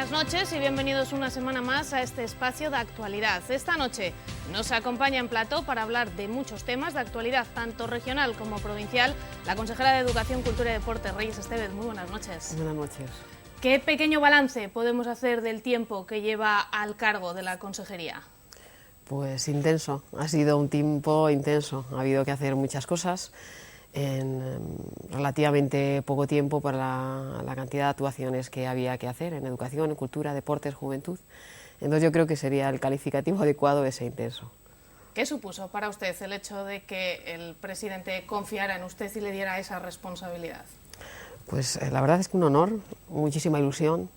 buenas noches y bienvenidos una semana más a este espacio de actualidad. Esta noche nos acompaña en plató para hablar de muchos temas de actualidad, tanto regional como provincial, la consejera de Educación, Cultura y Deporte, Reyes Estevez. Muy buenas noches. Buenas noches. ¿Qué pequeño balance podemos hacer del tiempo que lleva al cargo de la consejería? Pues intenso, ha sido un tiempo intenso, ha habido que hacer muchas cosas en relativamente poco tiempo para la cantidad de actuaciones que había que hacer en educación, en cultura, deportes, juventud. Entonces yo creo que sería el calificativo adecuado ese intenso. ¿Qué supuso para usted el hecho de que el presidente confiara en usted y le diera esa responsabilidad? Pues la verdad es que un honor, muchísima ilusión,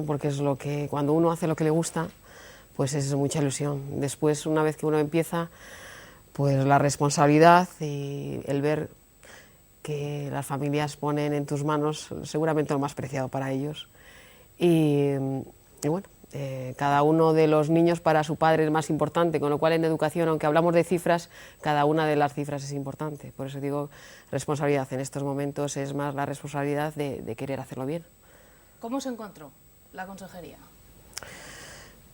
porque es lo que, cuando uno hace lo que le gusta, pues es mucha ilusión. Después, una vez que uno empieza, pues la responsabilidad y el ver que las familias ponen en tus manos seguramente lo más preciado para ellos. Y bueno, cada uno de los niños para su padre es más importante, con lo cual en educación, aunque hablamos de cifras, cada una de las cifras es importante. Por eso digo, responsabilidad en estos momentos es más la responsabilidad de querer hacerlo bien. ¿Cómo se encontró la consejería?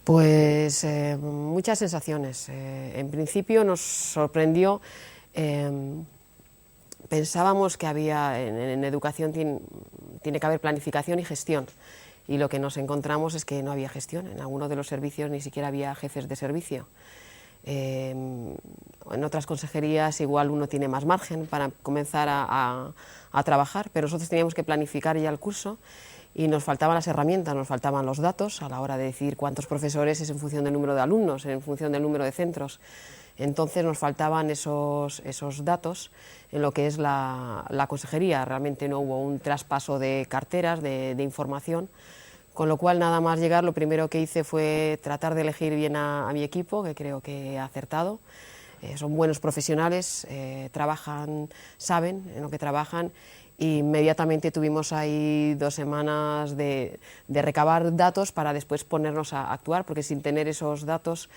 Pues muchas sensaciones. En principio nos sorprendió, pensábamos que había en educación tiene que haber planificación y gestión, y lo que nos encontramos es que no había gestión. En algunos de los servicios ni siquiera había jefes de servicio. En otras consejerías igual uno tiene más margen para comenzar a trabajar, pero nosotros teníamos que planificar ya el curso y nos faltaban las herramientas, nos faltaban los datos a la hora de decir cuántos profesores es en función del número de alumnos, en función del número de centros. Entonces nos faltaban esos datos en lo que es la consejería. Realmente no hubo un traspaso de carteras, de información, con lo cual nada más llegar lo primero que hice fue tratar de elegir bien a mi equipo, que creo que he acertado. Son buenos profesionales, trabajan, saben en lo que trabajan. Y inmediatamente tuvimos ahí 2 semanas de recabar datos para después ponernos a actuar, porque sin tener esos datos,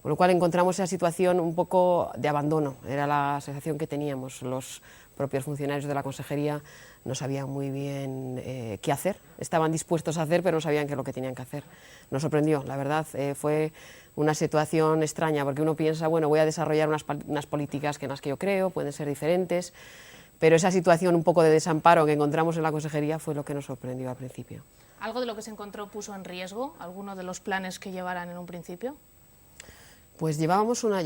con lo cual encontramos esa situación un poco de abandono, era la sensación que teníamos. Los propios funcionarios de la consejería no sabían muy bien qué hacer, estaban dispuestos a hacer, pero no sabían qué es lo que tenían que hacer. Nos sorprendió, la verdad, fue una situación extraña, porque uno piensa, bueno, voy a desarrollar unas políticas en las que yo creo, pueden ser diferentes, pero esa situación un poco de desamparo que encontramos en la consejería fue lo que nos sorprendió al principio. ¿Algo de lo que se encontró puso en riesgo alguno de los planes que llevaran en un principio? Pues llevamos una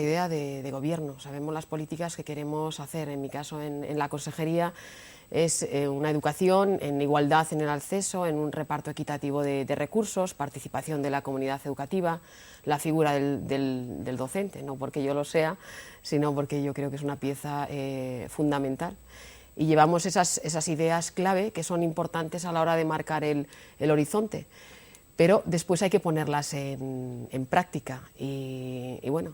idea de gobierno, sabemos las políticas que queremos hacer. En mi caso, en la consejería, es una educación en igualdad en el acceso, en un reparto equitativo de recursos, participación de la comunidad educativa, la figura del docente, no porque yo lo sea, sino porque yo creo que es una pieza fundamental. Y llevamos esas ideas clave que son importantes a la hora de marcar el horizonte, pero después hay que ponerlas en práctica y bueno,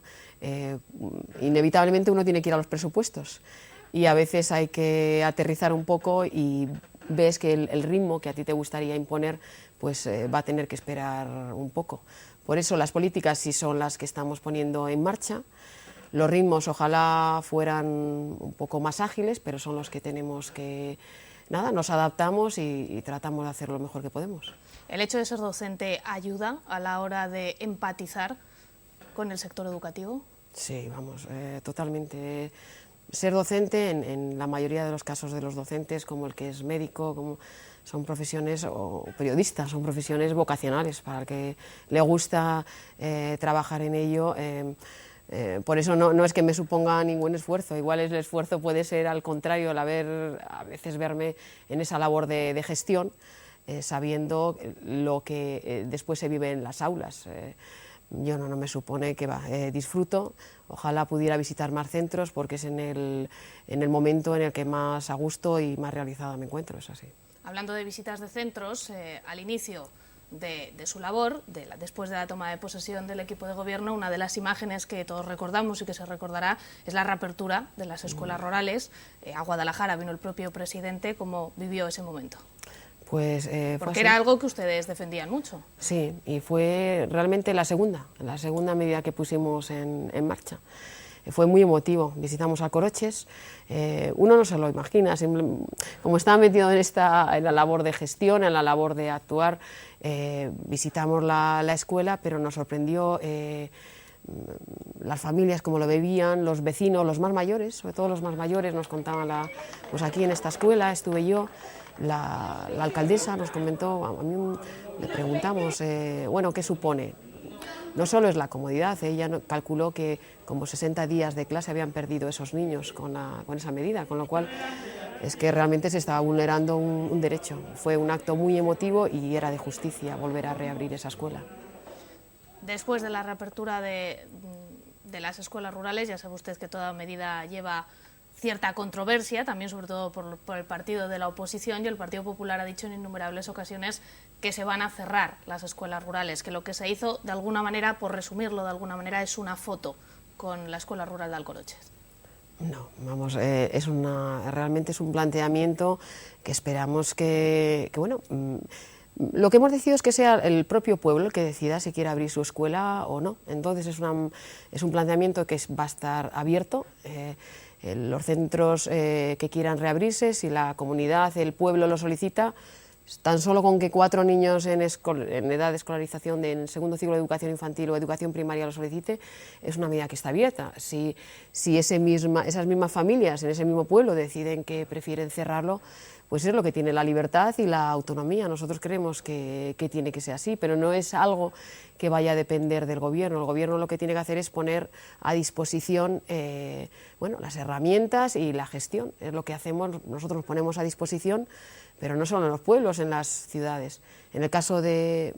inevitablemente uno tiene que ir a los presupuestos y a veces hay que aterrizar un poco y ves que el ritmo que a ti te gustaría imponer pues va a tener que esperar un poco. Por eso las políticas sí son las que estamos poniendo en marcha. Los ritmos ojalá fueran un poco más ágiles, pero son los que tenemos que... Nada, nos adaptamos y tratamos de hacer lo mejor que podemos. ¿El hecho de ser docente ayuda a la hora de empatizar con el sector educativo? Sí, vamos, totalmente. Ser docente, en la mayoría de los casos de los docentes, como el que es médico, son profesiones, o periodistas, son profesiones vocacionales, para el que le gusta trabajar en ello. Por eso no es que me suponga ningún esfuerzo, igual el esfuerzo puede ser al contrario, a veces verme en esa labor de gestión, sabiendo lo que después se vive en las aulas. Yo no me supone que disfruto, ojalá pudiera visitar más centros porque es en el momento en el que más a gusto y más realizada me encuentro, es así. Hablando de visitas de centros, al inicio de su labor, después de la toma de posesión del equipo de gobierno, una de las imágenes que todos recordamos y que se recordará es la reapertura de las escuelas rurales. A Guadalajara vino el propio presidente. ¿Cómo vivió ese momento? Pues, porque era algo que ustedes defendían mucho. Sí, y fue realmente la segunda medida que pusimos en marcha. fue muy emotivo. Visitamos Alcoroches, uno no se lo imagina, como estaba metido en la labor de gestión, en la labor de actuar, visitamos la escuela, pero nos sorprendió las familias, como lo bebían, los vecinos, los más mayores, sobre todo los más mayores, nos contaban, pues aquí en esta escuela estuve yo, la alcaldesa nos comentó, a mí le preguntamos, bueno, ¿qué supone? No solo es la comodidad, ella calculó que como 60 días de clase habían perdido esos niños con esa medida, con lo cual es que realmente se estaba vulnerando un derecho. Fue un acto muy emotivo y era de justicia volver a reabrir esa escuela. Después de la reapertura de las escuelas rurales, ya sabe usted que toda medida lleva cierta controversia, también sobre todo por el partido de la oposición, y el Partido Popular ha dicho en innumerables ocasiones que se van a cerrar las escuelas rurales, que lo que se hizo, de alguna manera, por resumirlo de alguna manera, es una foto con la escuela rural de Alcoroches. No, vamos, realmente es un planteamiento que esperamos que bueno, lo que hemos decidido es que sea el propio pueblo el que decida si quiere abrir su escuela o no. Entonces es un planteamiento que va a estar abierto. Los centros que quieran reabrirse, si la comunidad, el pueblo lo solicita, tan solo con que 4 niños en edad de escolarización en segundo ciclo de educación infantil o educación primaria lo solicite, es una medida que está abierta. Si esas mismas familias en ese mismo pueblo deciden que prefieren cerrarlo, pues es lo que tiene la libertad y la autonomía. Nosotros creemos que tiene que ser así, pero no es algo que vaya a depender del Gobierno. El Gobierno lo que tiene que hacer es poner a disposición bueno, las herramientas y la gestión. Es lo que hacemos, nosotros nos ponemos a disposición, pero no solo en los pueblos, en las ciudades. En el caso de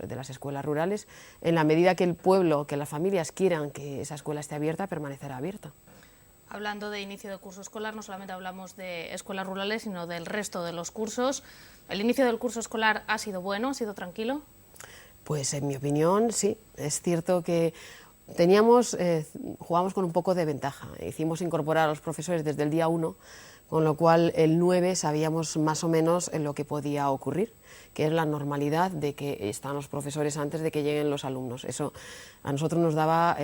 las escuelas rurales, en la medida que el pueblo, que las familias quieran que esa escuela esté abierta, permanecerá abierta. Hablando de inicio de curso escolar, no solamente hablamos de escuelas rurales, sino del resto de los cursos. ¿El inicio del curso escolar ha sido bueno, ha sido tranquilo? Pues en mi opinión, sí. Es cierto que jugamos con un poco de ventaja. Hicimos incorporar a los profesores desde el día 1, con lo cual el 9 sabíamos más o menos lo que podía ocurrir, que es la normalidad de que están los profesores antes de que lleguen los alumnos. Eso a nosotros nos daba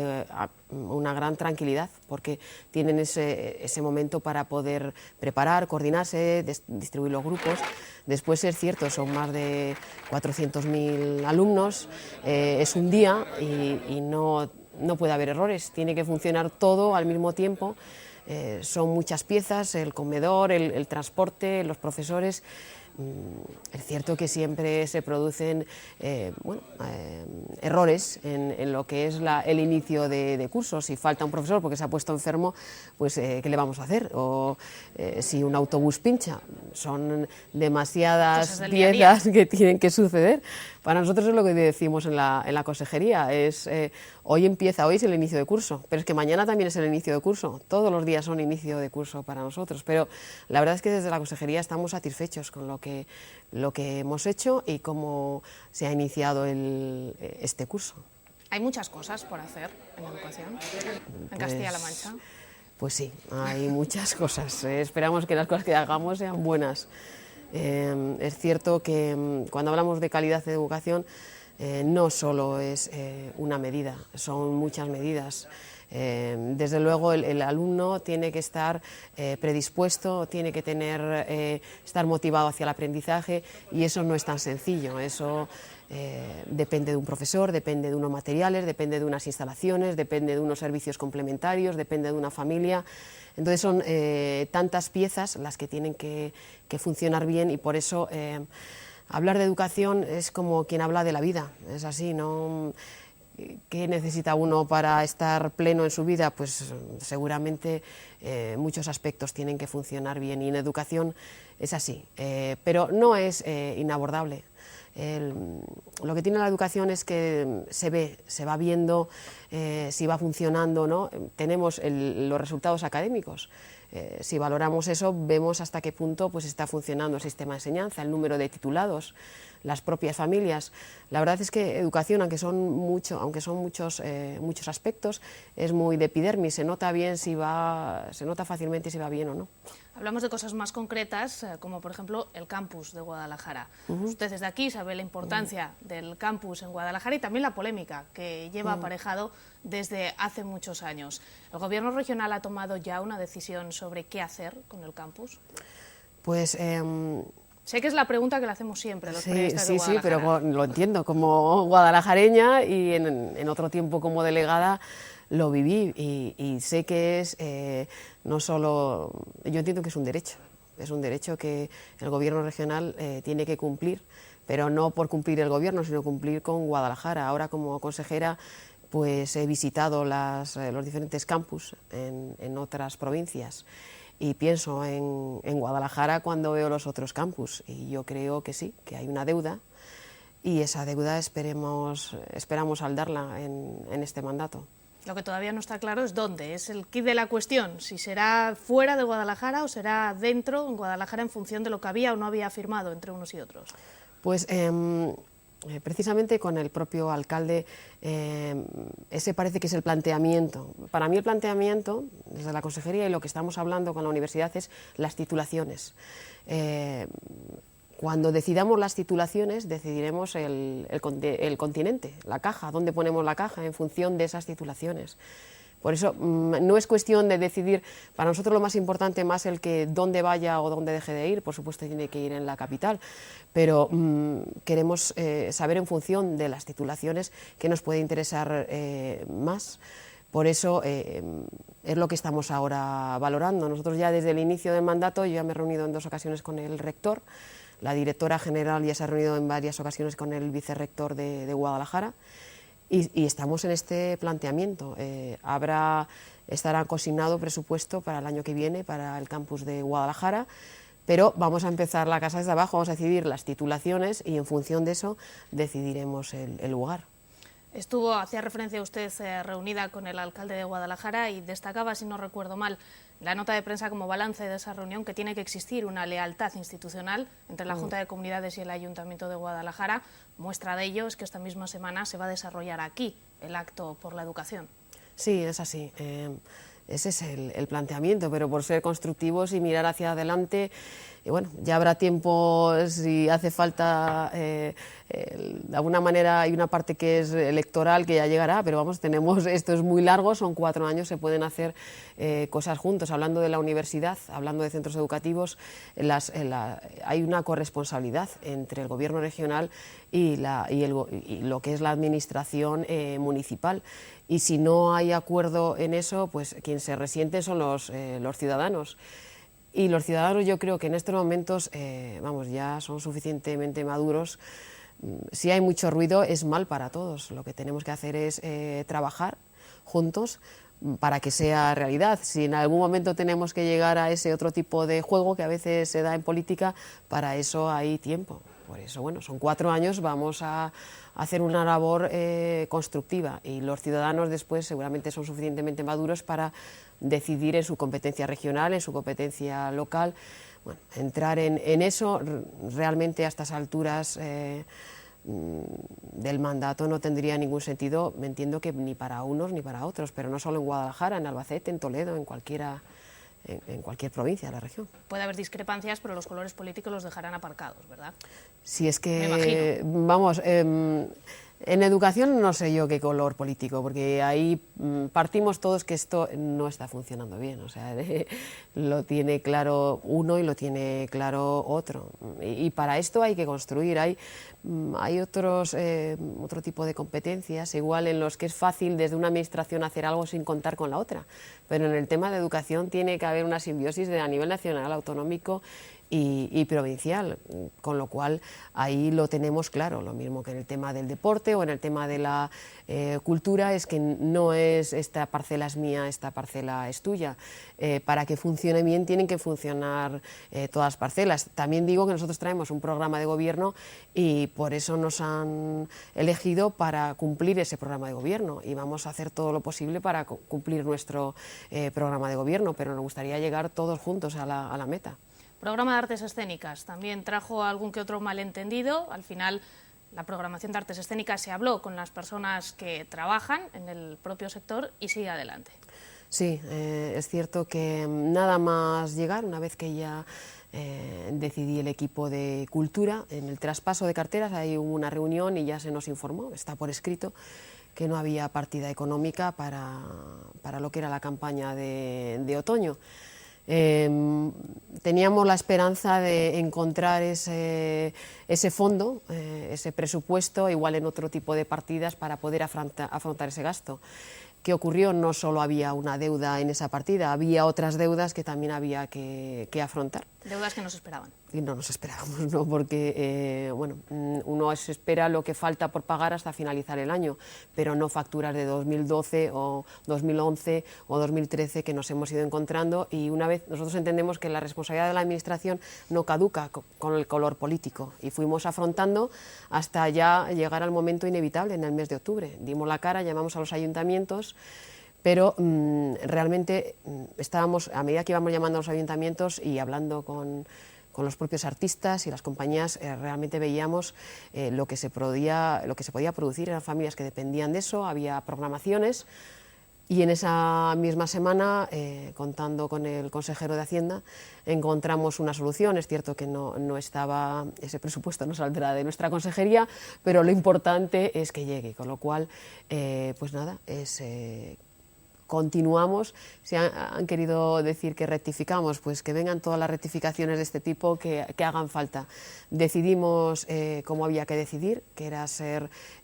una gran tranquilidad, porque tienen ese momento para poder preparar, coordinarse, distribuir los grupos. Después es cierto, son más de 400.000 alumnos, es un día y no puede haber errores, tiene que funcionar todo al mismo tiempo. Son muchas piezas, el comedor, el transporte, los profesores. Es cierto que siempre se producen errores en lo que es el inicio de curso. Si falta un profesor porque se ha puesto enfermo, pues ¿qué le vamos a hacer? O si un autobús pincha, son demasiadas piezas que tienen que suceder. Para nosotros es lo que decimos en la consejería, hoy es el inicio de curso, pero es que mañana también es el inicio de curso, todos los días son inicio de curso para nosotros, pero la verdad es que desde la consejería estamos satisfechos con lo que hemos hecho y cómo se ha iniciado este curso. Hay muchas cosas por hacer en la educación, en Castilla-La Mancha. Pues sí, hay muchas cosas, esperamos que las cosas que hagamos sean buenas. Es cierto que cuando hablamos de calidad de educación no solo es una medida, son muchas medidas. Desde luego el alumno tiene que estar predispuesto, tiene que estar motivado hacia el aprendizaje y eso no es tan sencillo. Eso depende de un profesor, depende de unos materiales, depende de unas instalaciones, depende de unos servicios complementarios, depende de una familia. Entonces son tantas piezas las que tienen que funcionar bien y por eso hablar de educación es como quien habla de la vida, es así, ¿no? ¿Qué necesita uno para estar pleno en su vida? Pues seguramente muchos aspectos tienen que funcionar bien y en educación es así, pero no es inabordable. Lo que tiene la educación es que se va viendo si va funcionando, ¿no? Tenemos los resultados académicos. Si valoramos eso, vemos hasta qué punto pues, está funcionando el sistema de enseñanza, el número de titulados, las propias familias. La verdad es que educación, aunque son muchos aspectos, es muy de epidermis, se nota fácilmente si va bien o no. Hablamos de cosas más concretas, como por ejemplo el campus de Guadalajara. Usted desde aquí sabe la importancia del campus en Guadalajara y también la polémica que lleva aparejado desde hace muchos años. ¿El gobierno regional ha tomado ya una decisión sobre qué hacer con el campus? Pues sé que es la pregunta que le hacemos siempre los periodistas de Guadalajara. Sí, pero lo entiendo, como guadalajareña y en otro tiempo como delegada lo viví y sé que es no solo, yo entiendo que es un derecho que el gobierno regional tiene que cumplir, pero no por cumplir el gobierno, sino cumplir con Guadalajara. Ahora como consejera pues he visitado los diferentes campus en otras provincias y pienso en Guadalajara cuando veo los otros campus y yo creo que sí, que hay una deuda y esa deuda esperamos saldarla en este mandato. Lo que todavía no está claro es dónde, es el quid de la cuestión, si será fuera de Guadalajara o será dentro, en Guadalajara, en función de lo que había o no había firmado entre unos y otros. Pues precisamente con el propio alcalde, ese parece que es el planteamiento. Para mí el planteamiento, desde la consejería y lo que estamos hablando con la universidad, es las titulaciones. Cuando decidamos las titulaciones, decidiremos el continente, la caja, dónde ponemos la caja en función de esas titulaciones. Por eso no es cuestión de decidir, para nosotros lo más importante, más el que dónde vaya o dónde deje de ir, por supuesto tiene que ir en la capital, pero queremos saber en función de las titulaciones qué nos puede interesar más. Por eso es lo que estamos ahora valorando. Nosotros ya desde el inicio del mandato, yo ya me he reunido en 2 ocasiones con el rector, la directora general ya se ha reunido en varias ocasiones con el vicerrector de Guadalajara y estamos en este planteamiento. Estará consignado presupuesto para el año que viene para el campus de Guadalajara, pero vamos a empezar la casa desde abajo, vamos a decidir las titulaciones y en función de eso decidiremos el lugar. Hacía referencia usted reunida con el alcalde de Guadalajara y destacaba, si no recuerdo mal, la nota de prensa como balance de esa reunión que tiene que existir una lealtad institucional entre la Junta de Comunidades y el Ayuntamiento de Guadalajara. Muestra de ello es que esta misma semana se va a desarrollar aquí el acto por la educación. Sí, es así. Ese es el planteamiento, pero por ser constructivos y mirar hacia adelante, y bueno, ya habrá tiempo si hace falta, de alguna manera hay una parte que es electoral que ya llegará, pero vamos, esto es muy largo, son 4 años, se pueden hacer cosas juntos. Hablando de la universidad, hablando de centros educativos, hay una corresponsabilidad entre el gobierno regional y lo que es la administración municipal. Y si no hay acuerdo en eso, pues quien se resiente son los ciudadanos. Y los ciudadanos yo creo que en estos momentos, ya son suficientemente maduros. Si hay mucho ruido es mal para todos. Lo que tenemos que hacer es trabajar juntos para que sea realidad. Si en algún momento tenemos que llegar a ese otro tipo de juego que a veces se da en política, para eso hay tiempo. Por eso, bueno, son 4 años, vamos a hacer una labor constructiva y los ciudadanos después seguramente son suficientemente maduros para decidir en su competencia regional, en su competencia local. Bueno, entrar en eso realmente a estas alturas del mandato no tendría ningún sentido, me entiendo que ni para unos ni para otros, pero no solo en Guadalajara, en Albacete, en Toledo, en cualquier provincia de la región. Puede haber discrepancias, pero los colores políticos los dejarán aparcados, ¿verdad? Sí, es que, vamos, en educación no sé yo qué color político, porque ahí partimos todos que esto no está funcionando bien, o sea, lo tiene claro uno y lo tiene claro otro. Y para esto hay que construir, hay otro tipo de competencias, igual en los que es fácil desde una administración hacer algo sin contar con la otra, pero en el tema de educación tiene que haber una simbiosis a nivel nacional, autonómico y provincial, con lo cual ahí lo tenemos claro, lo mismo que en el tema del deporte o en el tema de la cultura, es que no es esta parcela es mía, esta parcela es tuya. Para que funcione bien tienen que funcionar todas las parcelas. También digo que nosotros traemos un programa de gobierno y por eso nos han elegido para cumplir ese programa de gobierno y vamos a hacer todo lo posible para cumplir nuestro programa de gobierno, pero nos gustaría llegar todos juntos a la meta. Programa de artes escénicas, también trajo algún que otro malentendido. Al final, la programación de artes escénicas se habló con las personas que trabajan en el propio sector y sigue adelante. Sí, es cierto que nada más llegar, una vez que ya decidí el equipo de cultura, en el traspaso de carteras ahí hubo una reunión y ya se nos informó, está por escrito, que no había partida económica para lo que era la campaña de otoño. Teníamos la esperanza de encontrar ese fondo, ese presupuesto, igual en otro tipo de partidas para poder afrontar ese gasto. ¿Qué ocurrió? No solo había una deuda en esa partida, había otras deudas que también había que afrontar. Deudas que no se esperaban. Y no nos esperábamos, ¿no? Porque bueno, uno se espera lo que falta por pagar hasta finalizar el año, pero no facturas de 2012 o 2011 o 2013 que nos hemos ido encontrando, y una vez nosotros entendemos que la responsabilidad de la Administración no caduca con el color político, y fuimos afrontando hasta ya llegar al momento inevitable en el mes de octubre. Dimos la cara, llamamos a los ayuntamientos, pero realmente estábamos, a medida que íbamos llamando a los ayuntamientos y hablando con los propios artistas y las compañías, realmente veíamos lo que se podía producir. Eran familias que dependían de eso, había programaciones, y en esa misma semana, contando con el consejero de Hacienda, encontramos una solución. Es cierto que no estaba, ese presupuesto no saldrá de nuestra consejería, pero lo importante es que llegue, con lo cual, pues nada, continuamos. Si han querido decir que rectificamos, pues que vengan todas las rectificaciones de este tipo que hagan falta. Decidimos como había que decidir, que era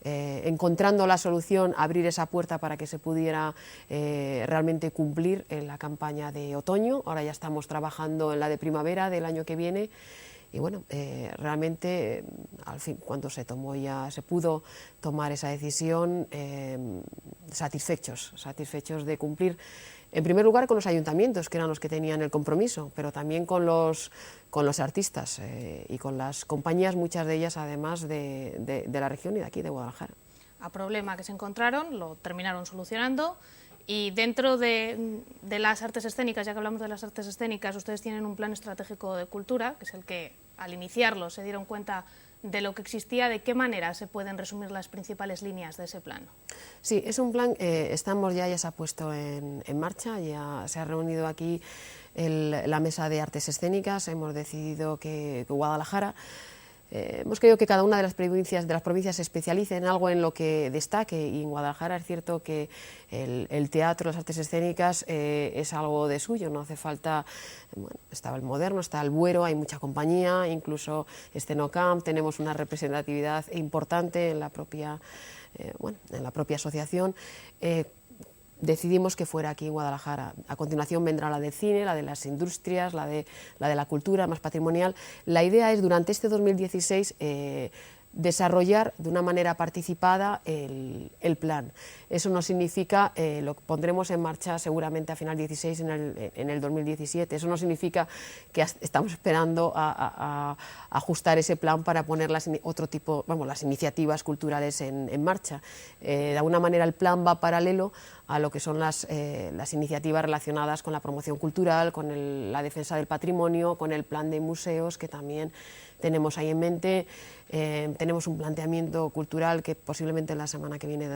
encontrando la solución, abrir esa puerta para que se pudiera realmente cumplir en la campaña de otoño. Ahora ya estamos trabajando en la de primavera del año que viene. Y bueno, realmente, al fin, cuando se pudo tomar esa decisión, satisfechos de cumplir, en primer lugar, con los ayuntamientos, que eran los que tenían el compromiso, pero también con los artistas y con las compañías, muchas de ellas además de la región y de aquí, de Guadalajara. A problema que se encontraron, lo terminaron solucionando. Y dentro de las artes escénicas, ya que hablamos de las artes escénicas, ustedes tienen un plan estratégico de cultura, que es el que al iniciarlo se dieron cuenta de lo que existía. ¿De qué manera se pueden resumir las principales líneas de ese plan? Sí, es un plan, ya se ha puesto en marcha, ya se ha reunido aquí la mesa de artes escénicas. Hemos decidido que Guadalajara, hemos querido que cada una de las provincias se especialice en algo en lo que destaque, y en Guadalajara es cierto que el teatro, las artes escénicas es algo de suyo, no hace falta, bueno, estaba el Moderno, está el Buero, hay mucha compañía, incluso Escenocamp, tenemos una representatividad importante en la propia asociación. Decidimos que fuera aquí en Guadalajara. A continuación vendrá la del cine, la de las industrias, la de la cultura, más patrimonial. La idea es, durante este 2016, desarrollar de una manera participada el plan. Eso no significa, lo pondremos en marcha seguramente a final 16 en el 2017. Eso no significa que estamos esperando a ajustar ese plan para poner las iniciativas culturales en marcha. De alguna manera el plan va paralelo a lo que son las iniciativas relacionadas con la promoción cultural, con la defensa del patrimonio, con el plan de museos que también tenemos ahí en mente. Tenemos un planteamiento cultural que posiblemente la semana que viene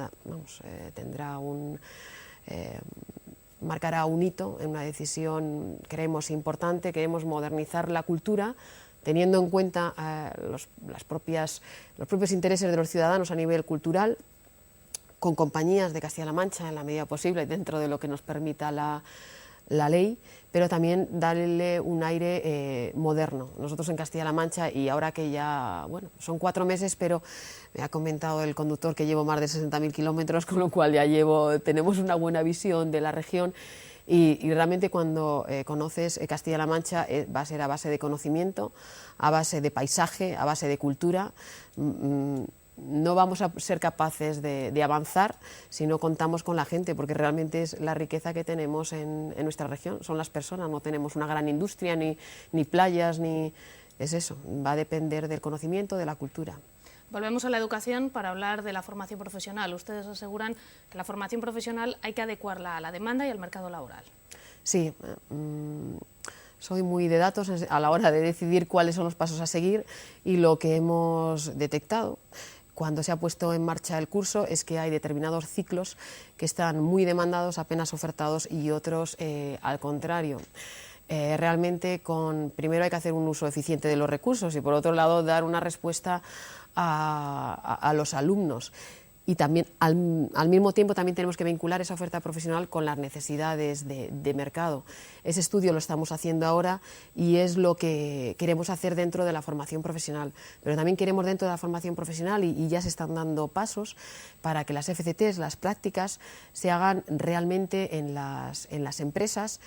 marcará un hito en una decisión, creemos, importante. Queremos modernizar la cultura teniendo en cuenta los propios intereses de los ciudadanos a nivel cultural, con compañías de Castilla-La Mancha en la medida posible, dentro de lo que nos permita la ley, pero también darle un aire moderno. Nosotros en Castilla-La Mancha, y ahora que ya, bueno, son 4 meses, pero me ha comentado el conductor que llevo más de 60.000 kilómetros, con lo cual ya tenemos una buena visión de la región, y realmente cuando conoces Castilla-La Mancha va a ser a base de conocimiento, a base de paisaje, a base de cultura. No vamos a ser capaces de avanzar si no contamos con la gente, porque realmente es la riqueza que tenemos en nuestra región, son las personas. No tenemos una gran industria, ni playas, es eso, va a depender del conocimiento, de la cultura. Volvemos a la educación para hablar de la formación profesional. Ustedes aseguran que la formación profesional hay que adecuarla a la demanda y al mercado laboral. Sí, soy muy de datos a la hora de decidir cuáles son los pasos a seguir, y lo que hemos detectado cuando se ha puesto en marcha el curso es que hay determinados ciclos que están muy demandados, apenas ofertados, y otros al contrario. Realmente primero hay que hacer un uso eficiente de los recursos y por otro lado dar una respuesta a los alumnos. Y también al mismo tiempo también tenemos que vincular esa oferta profesional con las necesidades de mercado. Ese estudio lo estamos haciendo ahora y es lo que queremos hacer dentro de la formación profesional. Pero también queremos dentro de la formación profesional, y ya se están dando pasos para que las FCTs, las prácticas, se hagan realmente en las empresas,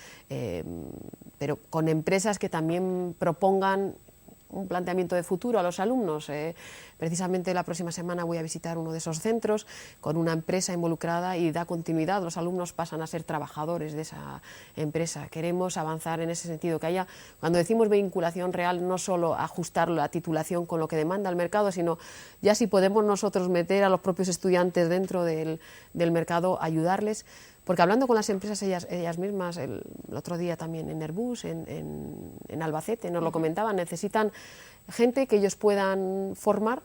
pero con empresas que también propongan un planteamiento de futuro a los alumnos. Precisamente la próxima semana voy a visitar uno de esos centros con una empresa involucrada y da continuidad. Los alumnos pasan a ser trabajadores de esa empresa. Queremos avanzar en ese sentido, que haya, cuando decimos vinculación real, no solo ajustar la titulación con lo que demanda el mercado, sino ya si podemos nosotros meter a los propios estudiantes dentro del mercado, ayudarles. Porque hablando con las empresas ellas mismas, el otro día también en Airbus, en Albacete, nos lo comentaban, necesitan gente que ellos puedan formar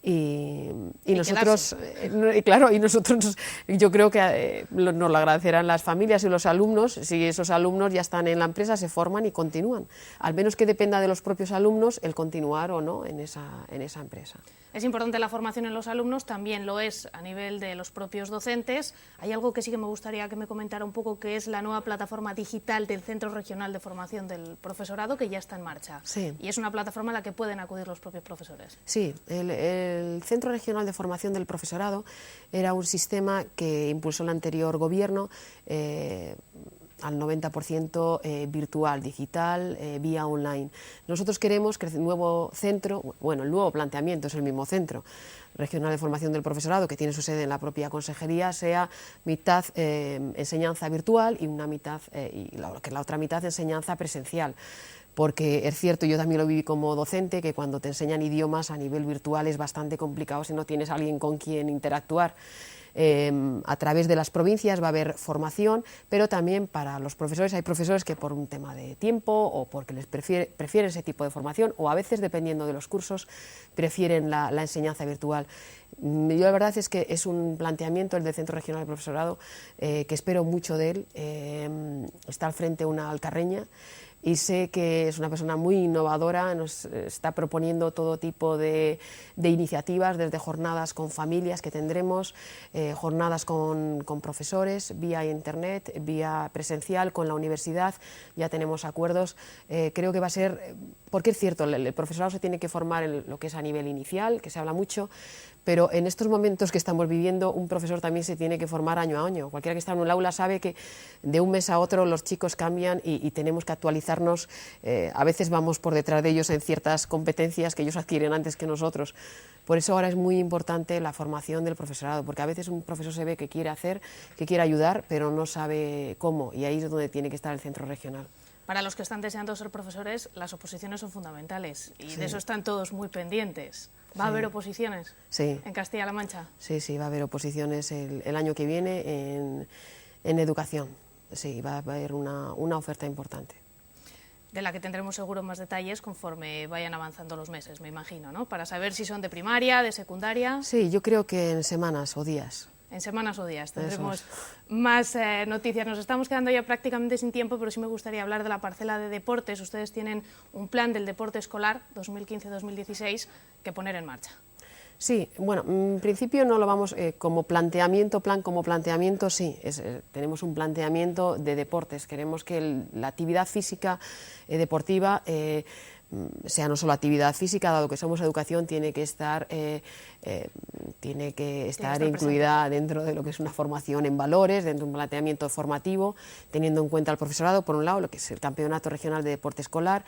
y nosotros, y nosotros yo creo que nos lo agradecerán las familias y los alumnos si esos alumnos ya están en la empresa, se forman y continúan. Al menos que dependa de los propios alumnos el continuar o no en esa empresa. Es importante la formación en los alumnos, también lo es a nivel de los propios docentes. Hay algo que sí que me gustaría que me comentara un poco, que es la nueva plataforma digital del Centro Regional de Formación del Profesorado, que ya está en marcha. Sí. Y es una plataforma a la que pueden acudir los propios profesores. Sí, el Centro Regional de Formación del Profesorado era un sistema que impulsó el anterior gobierno, al 90% virtual, digital, vía online. Nosotros queremos que el nuevo centro, bueno, el nuevo planteamiento es el mismo Centro Regional de Formación del Profesorado, que tiene su sede en la propia consejería, sea mitad enseñanza virtual y una mitad, que la otra mitad enseñanza presencial. Porque es cierto, yo también lo viví como docente, que cuando te enseñan idiomas a nivel virtual es bastante complicado si no tienes a alguien con quien interactuar. A través de las provincias va a haber formación, pero también para los profesores. Hay profesores que por un tema de tiempo o porque les prefieren ese tipo de formación, o a veces, dependiendo de los cursos, prefieren la enseñanza virtual. Yo la verdad es que es un planteamiento, el del Centro Regional de Profesorado, que espero mucho de él. Está al frente una alcarreña y sé que es una persona muy innovadora, nos está proponiendo todo tipo de iniciativas, desde jornadas con familias que tendremos, jornadas con profesores, vía internet, vía presencial, con la universidad, ya tenemos acuerdos. Creo que va a ser, porque es cierto, el profesorado se tiene que formar en lo que es a nivel inicial, que se habla mucho, pero en estos momentos que estamos viviendo, un profesor también se tiene que formar año a año. Cualquiera que está en un aula sabe que de un mes a otro los chicos cambian y tenemos que actualizarnos. A veces vamos por detrás de ellos en ciertas competencias que ellos adquieren antes que nosotros. Por eso ahora es muy importante la formación del profesorado, porque a veces un profesor se ve que quiere hacer, que quiere ayudar, pero no sabe cómo, y ahí es donde tiene que estar el centro regional. Para los que están deseando ser profesores, las oposiciones son fundamentales y sí, de eso están todos muy pendientes. ¿Va a haber oposiciones en Castilla-La Mancha? Sí, sí, va a haber oposiciones el año que viene en educación. Sí, va a haber una oferta importante. De la que tendremos seguro más detalles conforme vayan avanzando los meses, me imagino, ¿no? Para saber si son de primaria, de secundaria. Sí, yo creo que en semanas o días. En semanas o días tendremos más noticias. Nos estamos quedando ya prácticamente sin tiempo, pero sí me gustaría hablar de la parcela de deportes. Ustedes tienen un plan del deporte escolar 2015-2016 que poner en marcha. Sí, bueno, en principio no lo vamos como planteamiento, sí, tenemos un planteamiento de deportes. Queremos que la actividad física deportiva sea no solo actividad física, dado que somos educación, tiene que estar incluida dentro de lo que es una formación en valores, dentro de un planteamiento formativo, teniendo en cuenta al profesorado, por un lado, lo que es el Campeonato Regional de Deporte Escolar,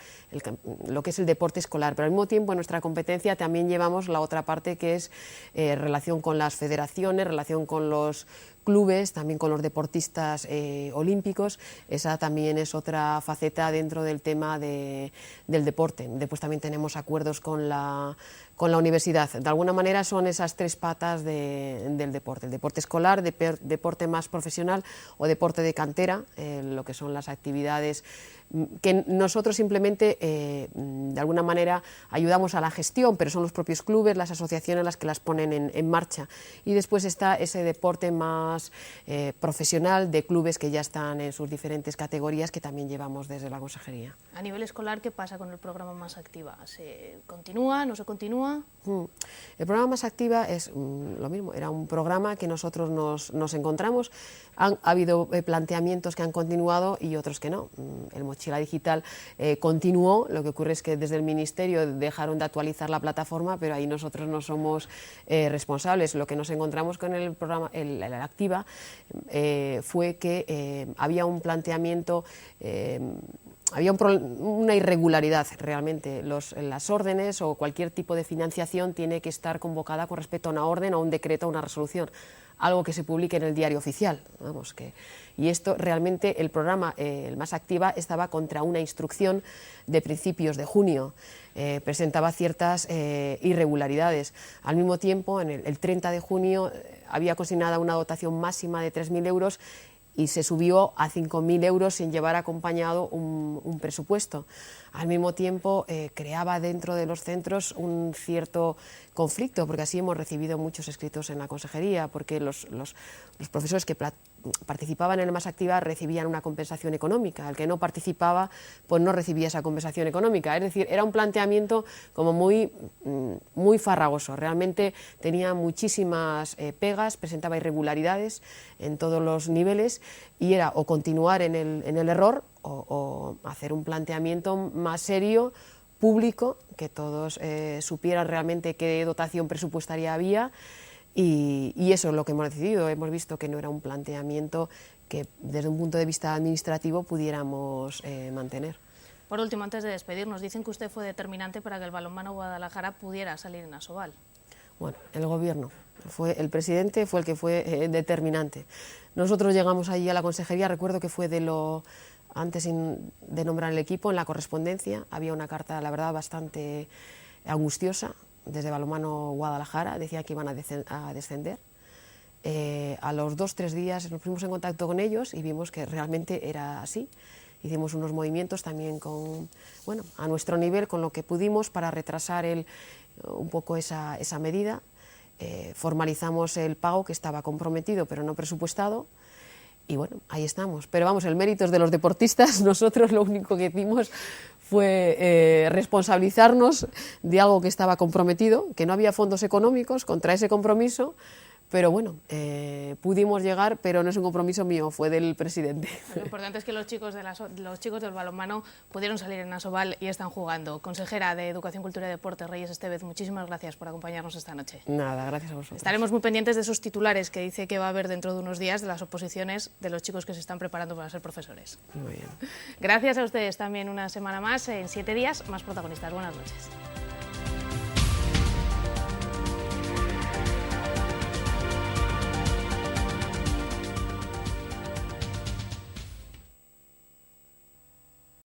lo que es el deporte escolar, pero al mismo tiempo en nuestra competencia también llevamos la otra parte, que es relación con las federaciones, relación con los clubes, también con los deportistas olímpicos. Esa también es otra faceta dentro del tema del deporte. Después también tenemos acuerdos con la universidad. De alguna manera son esas tres patas del deporte: el deporte escolar, deporte más profesional o deporte de cantera, lo que son las actividades que nosotros simplemente, de alguna manera, ayudamos a la gestión, pero son los propios clubes, las asociaciones las que las ponen en marcha. Y después está ese deporte más profesional de clubes que ya están en sus diferentes categorías, que también llevamos desde la consejería. A nivel escolar, ¿qué pasa con el programa Más Activa? ¿Se continúa, no se continúa? El programa Más Activa es lo mismo, era un programa que nosotros nos encontramos. Ha habido planteamientos que han continuado y otros que no. El Mochila Digital continuó, lo que ocurre es que desde el Ministerio dejaron de actualizar la plataforma, pero ahí nosotros no somos responsables. Lo que nos encontramos con el programa, el Activa, fue que había un planteamiento, había una irregularidad realmente. Las órdenes o cualquier tipo de financiación tiene que estar convocada con respecto a una orden, a un decreto, a una resolución, algo que se publique en el diario oficial. Y esto realmente, el programa, el Más Activa, estaba contra una instrucción de principios de junio, presentaba ciertas irregularidades. Al mismo tiempo, el 30 de junio había consignada una dotación máxima de 3.000 euros y se subió a 5.000 euros sin llevar acompañado un presupuesto. Al mismo tiempo, creaba dentro de los centros un cierto conflicto, porque así hemos recibido muchos escritos en la consejería, porque los profesores que participaban en el Más Activa recibían una compensación económica, el que no participaba pues no recibía esa compensación económica. Es decir, era un planteamiento como muy farragoso, realmente tenía muchísimas pegas, presentaba irregularidades en todos los niveles y era o continuar en el error o hacer un planteamiento más serio, público, que todos supieran realmente qué dotación presupuestaria había. Y eso es lo que hemos decidido. Hemos visto que no era un planteamiento que desde un punto de vista administrativo pudiéramos mantener. Por último, antes de despedirnos, dicen que usted fue determinante para que el balonmano Guadalajara pudiera salir en Asobal. Bueno, el gobierno, el presidente fue el que fue determinante. Nosotros llegamos allí a la consejería, recuerdo que fue antes de nombrar el equipo, en la correspondencia, había una carta, la verdad, bastante angustiosa, desde Balonmano Guadalajara, decía que iban a descender. A los 2 o 3 días nos pusimos en contacto con ellos y vimos que realmente era así. Hicimos unos movimientos también a nuestro nivel, con lo que pudimos para retrasar un poco esa medida. Formalizamos el pago que estaba comprometido pero no presupuestado. Y bueno, ahí estamos. Pero vamos, el mérito es de los deportistas. Nosotros lo único que hicimos fue responsabilizarnos de algo que estaba comprometido, que no había fondos económicos contra ese compromiso, pero bueno, pudimos llegar, pero no es un compromiso mío, fue del presidente. Lo importante es que los chicos del balonmano pudieron salir en Asobal y están jugando. Consejera de Educación, Cultura y Deporte, Reyes Estevez, muchísimas gracias por acompañarnos esta noche. Nada, gracias a vosotros. Estaremos muy pendientes de esos titulares que dice que va a haber dentro de unos días de las oposiciones de los chicos que se están preparando para ser profesores. Muy bien. Gracias a ustedes también una semana más. En 7 días, más protagonistas. Buenas noches.